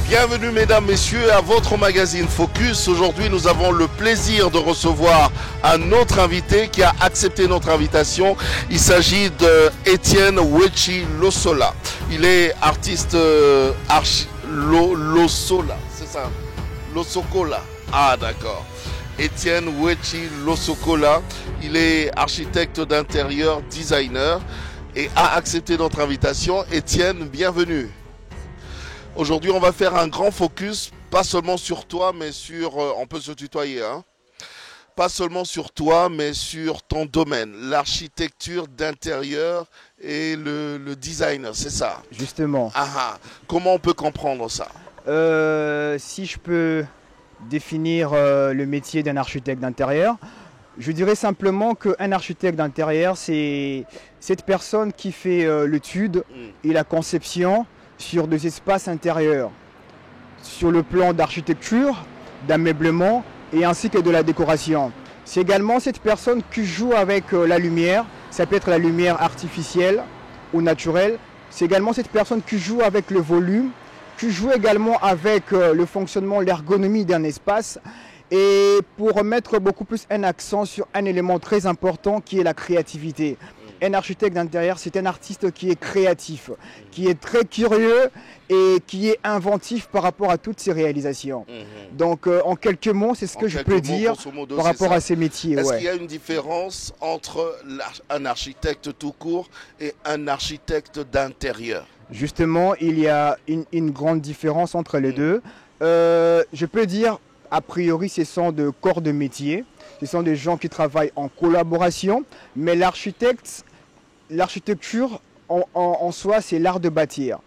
Bienvenue mesdames, messieurs à votre magazine Focus. Aujourd'hui nous avons le plaisir de recevoir un autre invité qui a accepté notre invitation. Il s'agit de Étienne Wechi Losola. Il est artiste Losola, c'est ça? Losokola. Ah d'accord. Étienne Wechi Losokola. Il est architecte d'intérieur, designer et a accepté notre invitation. Étienne, bienvenue. Aujourd'hui, on va faire un grand focus, pas seulement sur toi, mais sur... on peut se tutoyer, hein? Pas seulement sur toi, mais sur ton domaine, l'architecture d'intérieur et le designer, c'est ça? Justement. Ah, comment on peut comprendre ça? Si je peux définir le métier d'un architecte d'intérieur, je dirais simplement qu'un architecte d'intérieur, c'est cette personne qui fait l'étude et la conception sur des espaces intérieurs, sur le plan d'architecture, d'ameublement et ainsi que de la décoration. C'est également cette personne qui joue avec la lumière, ça peut être la lumière artificielle ou naturelle. C'est également cette personne qui joue avec le volume, qui joue également avec le fonctionnement, l'ergonomie d'un espace, et pour mettre beaucoup plus un accent sur un élément très important qui est la créativité. Un architecte d'intérieur, c'est un artiste qui est créatif, qui est très curieux et qui est inventif par rapport à toutes ses réalisations. Donc en quelques mots, c'est ce que je peux dire par rapport à ces métiers. Est-ce qu'il y a une différence entre un architecte tout court et un architecte d'intérieur? Justement, il y a une grande différence entre les deux. Je peux dire, a priori, ce sont de corps de métier. Ce sont des gens qui travaillent en collaboration. Mais l'architecture, en soi, c'est l'art de bâtir.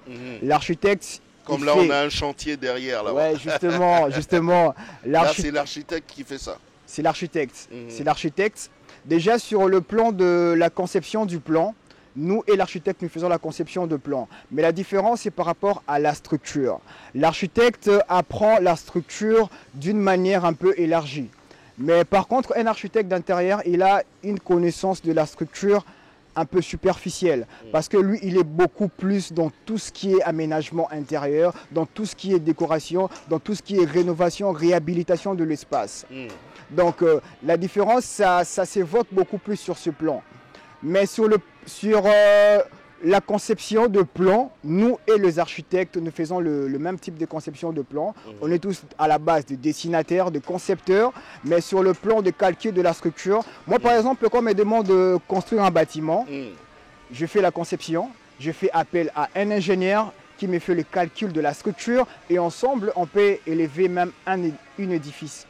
L'architecte... Comme là, on a un chantier derrière. Là, ouais, justement. Là, c'est l'architecte qui fait ça. C'est l'architecte. C'est l'architecte. Déjà, sur le plan de la conception du plan, nous et l'architecte, nous faisons la conception de plan. Mais la différence, c'est par rapport à la structure. L'architecte apprend la structure d'une manière un peu élargie. Mais par contre, un architecte d'intérieur, il a une connaissance de la structure un peu superficielle. Parce que lui, il est beaucoup plus dans tout ce qui est aménagement intérieur, dans tout ce qui est décoration, dans tout ce qui est rénovation, réhabilitation de l'espace. Donc la différence, ça s'évoque beaucoup plus sur ce plan. Mais sur la conception de plan, nous et les architectes, nous faisons le même type de conception de plan. On est tous à la base de dessinateurs, de concepteurs, mais sur le plan de calcul de la structure. Moi, par exemple, quand on me demande de construire un bâtiment, je fais la conception, je fais appel à un ingénieur qui me fait le calcul de la structure et ensemble, on peut élever même un édifice.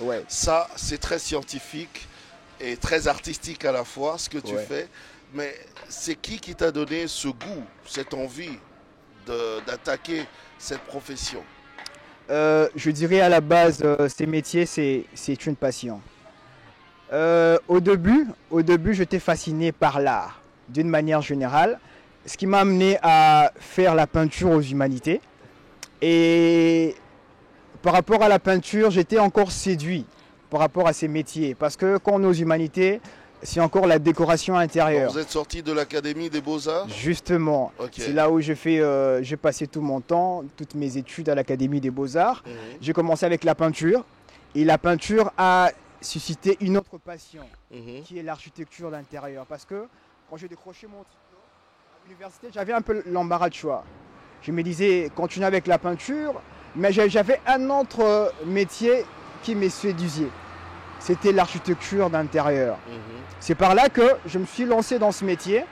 Ouais. Ça, c'est très scientifique et très artistique à la fois, ce que tu fais. Mais c'est qui t'a donné ce goût, cette envie d'attaquer cette profession? Je dirais à la base, ces métiers, c'est une passion. Au début, j'étais fasciné par l'art, d'une manière générale, ce qui m'a amené à faire la peinture aux humanités. Et par rapport à la peinture, j'étais encore séduit par rapport à ces métiers. Parce que quand on est aux humanités, c'est encore la décoration intérieure. Vous êtes sorti de l'Académie des Beaux-Arts? Justement. C'est là où j'ai passé tout mon temps, toutes mes études à l'Académie des Beaux-Arts. J'ai commencé avec la peinture. Et la peinture a suscité une autre passion, qui est l'architecture d'intérieur. Parce que quand j'ai décroché mon diplôme à l'université, j'avais un peu l'embarras de choix. Je me disais, continuer avec la peinture, mais j'avais un autre métier qui me séduisait. C'était l'architecture d'intérieur. C'est par là que je me suis lancé dans ce métier.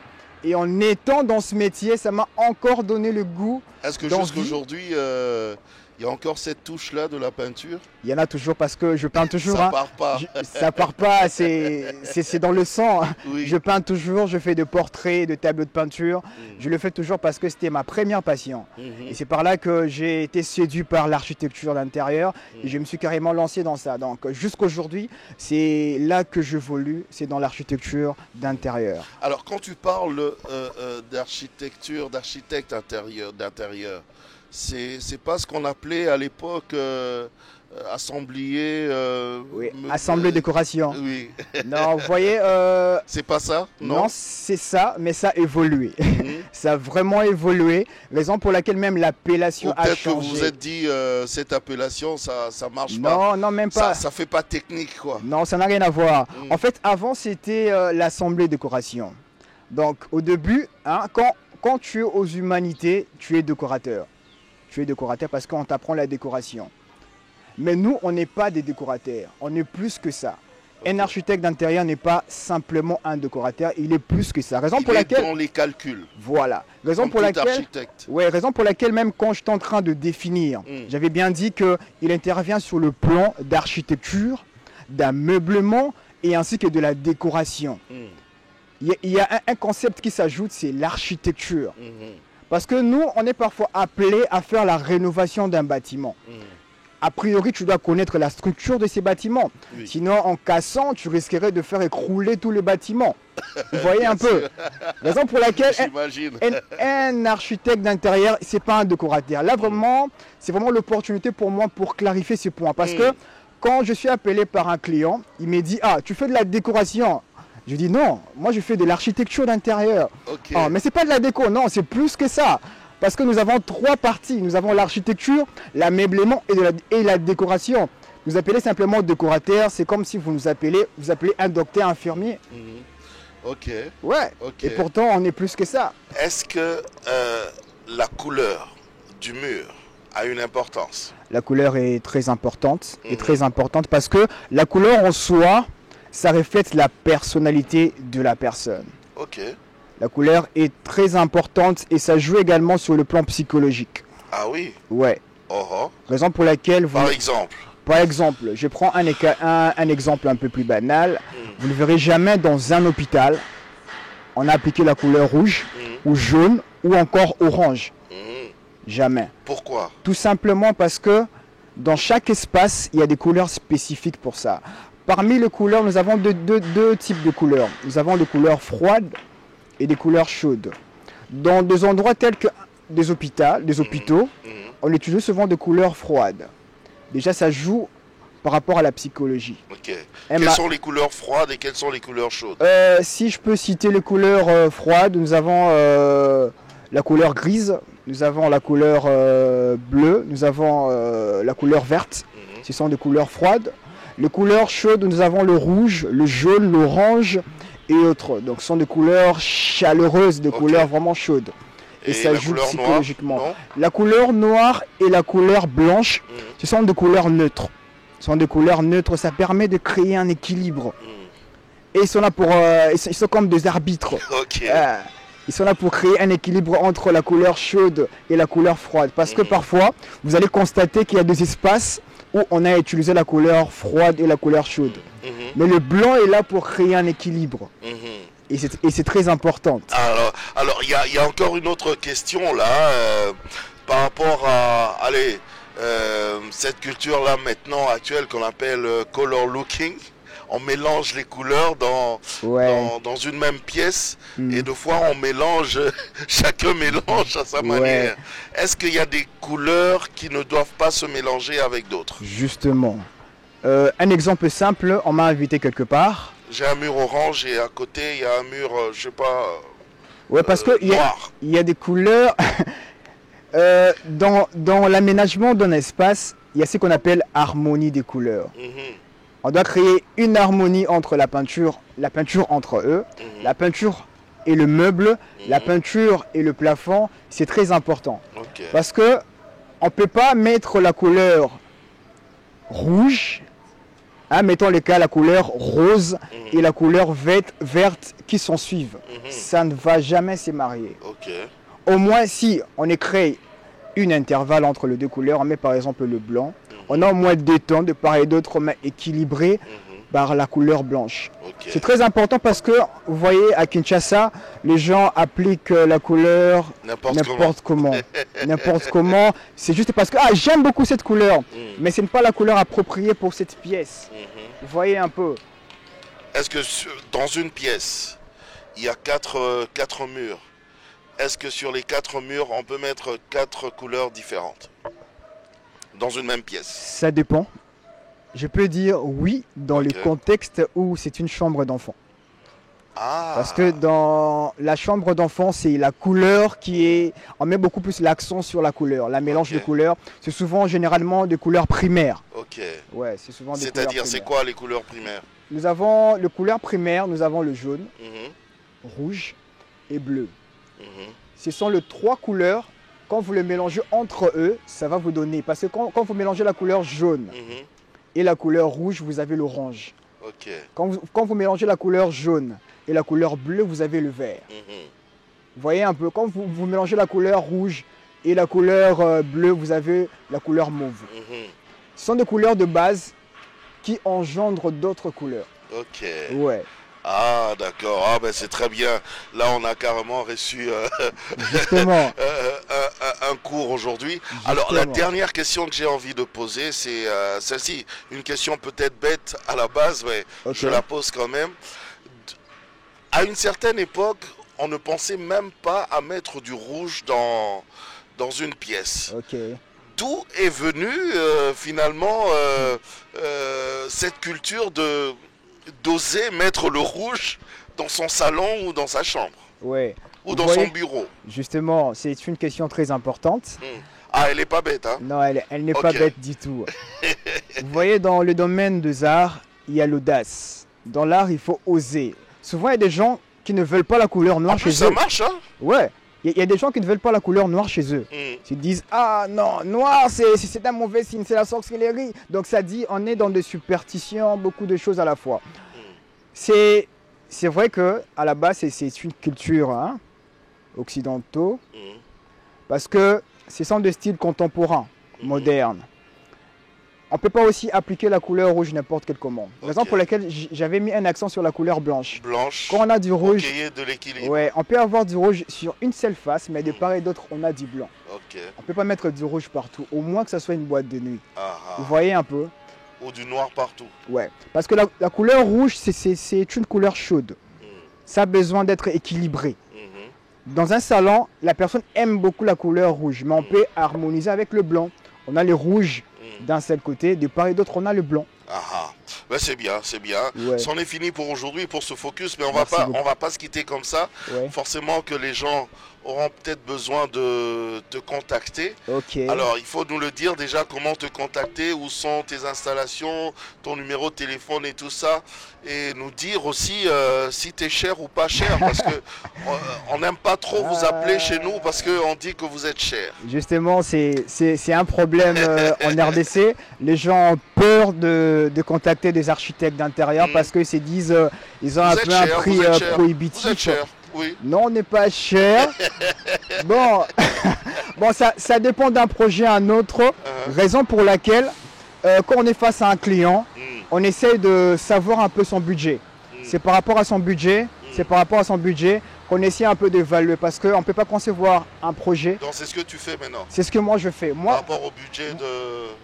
Et en étant dans ce métier, ça m'a encore donné le goût. Est-ce que jusqu'aujourd'hui, il y a encore cette touche-là de la peinture? Il y en a toujours parce que je peins toujours. Ça part pas. Ça part pas, c'est dans le sang. Oui. Je peins toujours, je fais des portraits, des tableaux de peinture. Je le fais toujours parce que c'était ma première passion. Et c'est par là que j'ai été séduit par l'architecture d'intérieur. Et je me suis carrément lancé dans ça. Donc jusqu'aujourd'hui, c'est là que j'évolue, c'est dans l'architecture d'intérieur. Alors quand tu parles d'architecte d'intérieur, c'est pas ce qu'on appelait à l'époque assemblier. Oui, assemblée décoration. Oui. Non, vous voyez. C'est pas ça? Non, c'est ça, mais ça a évolué. Ça a vraiment évolué. Raison pour laquelle même l'appellation a changé. Peut-être que vous vous êtes dit, cette appellation, ça marche pas. Non, non, même pas. Ça fait pas technique, quoi. Non, ça n'a rien à voir. En fait, avant, c'était l'assemblée décoration. Donc, au début, hein, quand tu es aux humanités, tu es décorateur. Tu es décorateur parce qu'on t'apprend la décoration. Mais nous, on n'est pas des décorateurs. On est plus que ça. Un architecte d'intérieur n'est pas simplement un décorateur, il est plus que ça. Raison pour laquelle. Dans les calculs. Voilà. Raison pour laquelle. Ouais, raison pour laquelle même quand j'étais en train de définir, j'avais bien dit qu'il intervient sur le plan d'architecture, d'ameublement et ainsi que de la décoration. Il y a un concept qui s'ajoute, c'est l'architecture. Parce que nous, on est parfois appelés à faire la rénovation d'un bâtiment. A priori, tu dois connaître la structure de ces bâtiments. Oui. Sinon, en cassant, tu risquerais de faire écrouler tous les bâtiments. Vous voyez un peu. Raison pour laquelle un architecte d'intérieur, ce n'est pas un décorateur. Là, vraiment, c'est vraiment l'opportunité pour moi pour clarifier ce point. Parce que quand je suis appelé par un client, il me dit « Ah, tu fais de la décoration ?» Je dis « Non, moi je fais de l'architecture d'intérieur. Okay. Ah, mais ce n'est pas de la déco, non, c'est plus que ça. » Parce que nous avons trois parties. Nous avons l'architecture, l'ameublement et la décoration. Nous appelez simplement décorateur, c'est comme si vous appelez un docteur infirmier. Ok. Ouais. Okay. Et pourtant, on est plus que ça. Est-ce que la couleur du mur a une importance? La couleur est très importante. Parce que la couleur en soi, ça reflète la personnalité de la personne. Ok. La couleur est très importante et ça joue également sur le plan psychologique. Ah oui? Ouais. Raison pour laquelle vous... Par exemple, je prends un exemple un peu plus banal. Vous ne verrez jamais dans un hôpital, on a appliqué la couleur rouge ou jaune ou encore orange. Jamais. Pourquoi? Tout simplement parce que dans chaque espace, il y a des couleurs spécifiques pour ça. Parmi les couleurs, nous avons deux types de couleurs. Nous avons des couleurs froides et des couleurs chaudes. Dans des endroits tels que des hôpitaux, on utilise souvent des couleurs froides. Déjà, ça joue par rapport à la psychologie. Ok. Quelles sont les couleurs froides et quelles sont les couleurs chaudes? Si je peux citer les couleurs froides, nous avons la couleur grise, nous avons la couleur bleue, nous avons la couleur verte. Ce sont des couleurs froides. Les couleurs chaudes, nous avons le rouge, le jaune, l'orange et autres. Donc ce sont des couleurs chaleureuses, des couleurs vraiment chaudes. Et ça joue psychologiquement. La couleur noire et la couleur blanche, ce sont des couleurs neutres. Ce sont des couleurs neutres, ça permet de créer un équilibre. Et ils sont là pour... ils sont comme des arbitres. Ils sont là pour créer un équilibre entre la couleur chaude et la couleur froide. Parce que parfois, vous allez constater qu'il y a des espaces où on a utilisé la couleur froide et la couleur chaude. Mais le blanc est là pour créer un équilibre. Et c'est très important. Alors il y a encore une autre question là, par rapport à cette culture-là maintenant actuelle qu'on appelle color looking. On mélange les couleurs dans une même pièce et deux fois on mélange, chacun mélange à sa manière. Est-ce qu'il y a des couleurs qui ne doivent pas se mélanger avec d'autres? Justement. Un exemple simple, on m'a invité quelque part. J'ai un mur orange et à côté il y a un mur, je sais pas, parce que il y a des couleurs. Dans l'aménagement d'un espace, il y a ce qu'on appelle harmonie des couleurs. On doit créer une harmonie entre la peinture entre eux, la peinture et le meuble, la peinture et le plafond. C'est très important. Parce que on ne peut pas mettre la couleur rouge, mettons les cas la couleur rose et la couleur verte qui s'en suivent. Ça ne va jamais se marier. Au moins si on crée une intervalle entre les deux couleurs, on met par exemple le blanc, on a au moins des tons de part et d'autre, mais équilibrés par la couleur blanche. C'est très important parce que, vous voyez, à Kinshasa, les gens appliquent la couleur n'importe comment. N'importe comment. C'est juste parce que, j'aime beaucoup cette couleur, mais ce n'est pas la couleur appropriée pour cette pièce. Vous voyez un peu. Est-ce que dans une pièce, il y a quatre murs? Est-ce que sur les 4 murs, on peut mettre 4 couleurs différentes dans une même pièce? Ça dépend. Je peux dire oui dans le contexte où c'est une chambre d'enfant. Ah. Parce que dans la chambre d'enfant, c'est la couleur qui est... On met beaucoup plus l'accent sur la couleur, la mélange de couleurs. C'est souvent généralement de couleurs primaires. Ok. Ouais, c'est souvent des couleurs C'est-à-dire, c'est quoi les couleurs primaires? Nous avons les couleurs primaires, nous avons le jaune, rouge et bleu. Ce sont les 3 couleurs. Quand vous les mélangez entre eux, ça va vous donner... Parce que quand vous mélangez la couleur jaune et la couleur rouge, vous avez l'orange. Ok. Quand vous mélangez la couleur jaune et la couleur bleue, vous avez le vert. Vous voyez un peu, quand vous mélangez la couleur rouge et la couleur bleue, vous avez la couleur mauve. Ce sont des couleurs de base qui engendrent d'autres couleurs. Ok. Ouais. Ah, d'accord. Ah, ben c'est très bien. Là, on a carrément reçu Justement. un cours aujourd'hui. Alors, la dernière question que j'ai envie de poser, c'est celle-ci. Une question peut-être bête à la base, mais je la pose quand même. À une certaine époque, on ne pensait même pas à mettre du rouge dans une pièce. D'où est venue finalement cette culture d'oser mettre le rouge dans son salon ou dans sa chambre? Ouais. Ou dans son bureau? Justement, c'est une question très importante. Ah, elle n'est pas bête, hein? Non, elle n'est pas bête du tout. Vous voyez, dans le domaine des arts, il y a l'audace. Dans l'art, il faut oser. Souvent, il y a des gens qui ne veulent pas la couleur noire chez eux. Ça marche, hein? Ouais. Il y a des gens qui ne veulent pas la couleur noire chez eux. Ils disent, ah non, noir, c'est un mauvais signe, c'est la sorcellerie. Donc ça dit, on est dans des superstitions, beaucoup de choses à la fois. C'est vrai qu'à la base, c'est une culture occidentale. Parce que ce sont des styles contemporains, modernes. On ne peut pas aussi appliquer la couleur rouge n'importe quelle commande. Raison pour laquelle j'avais mis un accent sur la couleur blanche. Blanche. Quand on a du rouge, de l'équilibre. Ouais, on peut avoir du rouge sur une seule face, mais de part et d'autre, on a du blanc. On ne peut pas mettre du rouge partout, au moins que ça soit une boîte de nuit. Vous voyez un peu? Ou du noir partout. Ouais, parce que la couleur rouge, c'est une couleur chaude. Ça a besoin d'être équilibré. Dans un salon, la personne aime beaucoup la couleur rouge, mais on peut harmoniser avec le blanc. On a les rouges d'un seul côté, de part et d'autre, on a le blanc. Ben c'est bien, c'est bien. Ouais. C'en est fini pour aujourd'hui, pour ce focus, mais on va pas se quitter comme ça. Forcément que les gens auront peut-être besoin de te contacter. Alors, il faut nous le dire déjà, comment te contacter, où sont tes installations, ton numéro de téléphone et tout ça. Et nous dire aussi si tu es cher ou pas cher, parce que on n'aime pas trop vous appeler chez nous, parce qu'on dit que vous êtes cher. Justement, c'est un problème en RDC. Les gens ont peur de contacter des architectes d'intérieur parce qu'ils se disent ils ont un peu un prix prohibitif. Vous êtes cher. Oui. Non, on n'est pas cher. Bon, ça dépend d'un projet à un autre. Raison pour laquelle, quand on est face à un client, on essaye de savoir un peu son budget. C'est par rapport à son budget, qu'on essaie un peu d'évaluer parce qu'on ne peut pas concevoir un projet. Donc c'est ce que tu fais maintenant? C'est ce que moi je fais. Moi, par rapport au budget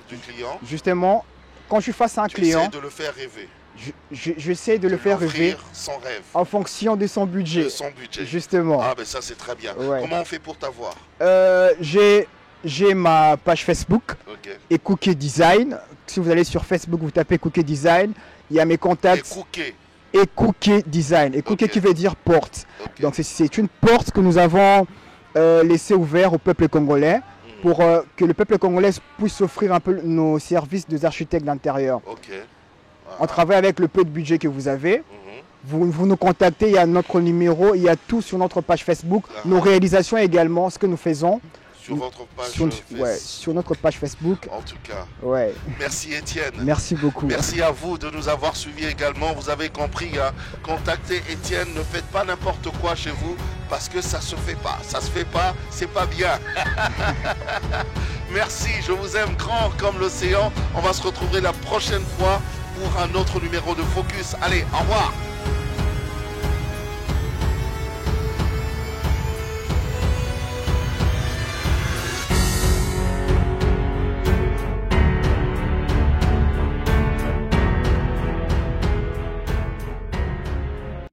du client? Justement, quand je suis face à un client, tu essaies de le faire rêver. J'essaie de le faire rêver son rêve. En fonction de son budget. De son budget. Justement. Ah ben ça c'est très bien. Ouais. Comment on fait pour t'avoir? J'ai ma page Facebook et Cookie Design. Si vous allez sur Facebook, vous tapez Cookie Design, il y a mes contacts. Et Cookie Design. Et Cookie qui veut dire porte. Donc c'est une porte que nous avons laissée ouverte au peuple congolais pour que le peuple congolais puisse offrir un peu nos services des architectes d'intérieur. On travaille avec le peu de budget que vous avez. Vous nous contactez, il y a notre numéro, il y a tout sur notre page Facebook. Nos réalisations également, ce que nous faisons. Sur votre page sur notre page Facebook. En tout cas. Ouais. Merci Étienne. Merci beaucoup. Merci à vous de nous avoir suivis également. Vous avez compris, contactez Étienne. Ne faites pas n'importe quoi chez vous parce que ça se fait pas. Ça se fait pas, c'est pas bien. Merci, je vous aime grand comme l'océan. On va se retrouver la prochaine fois pour un autre numéro de Focus. Allez, au revoir.